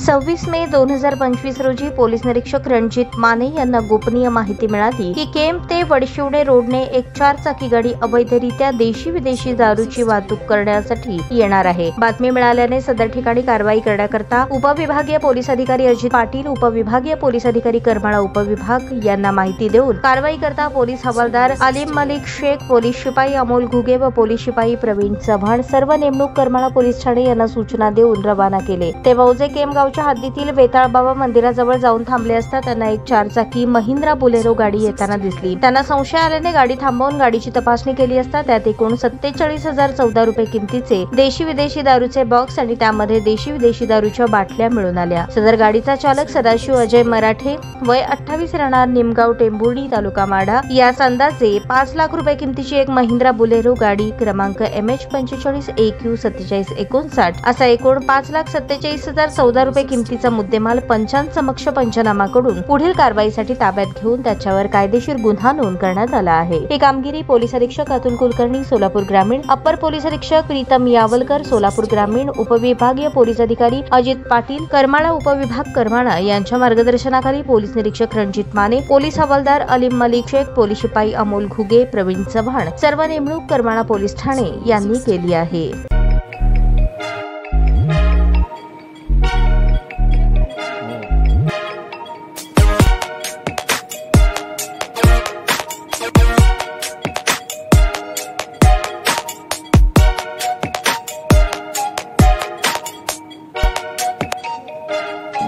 26 मे 2025 रोजी पोलीस निरीक्षक रणजित माने यांना गोपनीय माहिती मिळाली की केम ते वडशिवणे रोडने एक 4 चाकी गाडी अवैधरित्या देशी विदेशी दारूची वाहतूक करण्यासाठी येणार आहे। बातमी मिळाल्याने सदर ठिकाणी कारवाई करण्याकरता उपविभागीय पोलीस अधिकारी अजित पाटील, उपविभागीय पोलीस अधिकारी करमाळा उपविभाग यांना माहिती देऊन कारवाई करता पोलीस हवालदार आलिम मलिक शेख, पोलीस शिपाई अमोल घुगे व पोलीस शिपाई प्रवीण चव्हाण सर्व नेमणूक करमाळा पोलीस ठाणे यांना सूचना देऊन रवाना केले। ते वौजे केम गावच्या हद्दीतील वेताळबाबा मंदिराजवळ जाऊन थांबले असता त्यांना एक 4 चाकी महिंद्रा बोलेरो गाडी येताना दिसली। त्यांना संशय आल्याने गाडी थांबवून गाडीची तपासणी केली असता त्यात एकूण 47,014 रुपये किमतीचे देशी विदेशी दारूचे बॉक्स आणि त्यामध्ये देशी विदेशी दारूच्या बाटल्या मिळून आल्या। सदर गाडीचा चालक सदाशिव अजय मराठे, वय 28, राहणार निमगाव टेंभुर्णी, तालुका माढा, यास अंदाजे 5 लाख रुपये किमतीची एक महिंद्रा बोलेरो गाडी क्रमांक MH45 AQ 4759 असा एकूण 5,47,014 रुपये किमतीचा मुद्देमाल पंचांसमक्ष पंचनामा करून पुढील कारवाईसाठी ताब्यात घेऊन त्याच्यावर कायदेशीर गुन्हा नोंद करण्यात आला आहे। ही कामगिरी पोलीस अधीक्षक अतुल कुलकर्णी, सोलापूर ग्रामीण, अप्पर पोलीस अधीक्षक प्रीतम यावलकर, सोलापूर ग्रामीण, उपविभागीय पोलीस अधिकारी अजित पाटील, करमाळा उपविभाग करमाळा यांच्या मार्गदर्शनाखाली पोलीस निरीक्षक रणजित माने, पोलीस हवालदार अलिम मलिक शेख, पोलीस शिपाई अमोल घुगे, प्रवीण चव्हाण सर्व नेमणूक करमाळा पोलीस ठाणे यांनी केली आहे।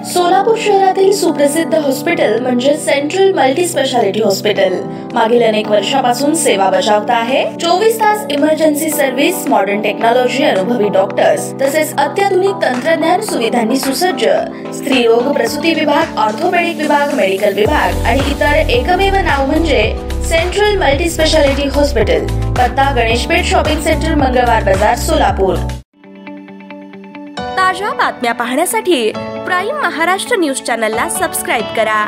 सोलापूर शहरातील सुप्रसिद्ध हॉस्पिटल म्हणजे सेंट्रल मल्टी स्पेशालिटी हॉस्पिटल मागील अनेक वर्षापासून सेवा बजावत आहे। 24 तास इमर्जन्सी सर्व्हिस, मॉडर्न टेक्नॉलॉजी, अनुभवी डॉक्टर्स तसेच अत्याधुनिक तंत्रज्ञान सुविधांनी सुसज्ज स्त्रीरोग प्रसूती विभाग, ऑर्थोपेडिक विभाग, मेडिकल विभाग आणि इतर एकमेव नाव म्हणजे सेंट्रल मल्टी स्पेशालिटी हॉस्पिटल। पत्ता गणेशपेठ शॉपिंग सेंटर, मंगळवार बाजार, सोलापूर। ताज्या बातम्या पाहण्यासाठी प्राईम महाराष्ट्र न्यूज चॅनलला सबस्क्राईब करा।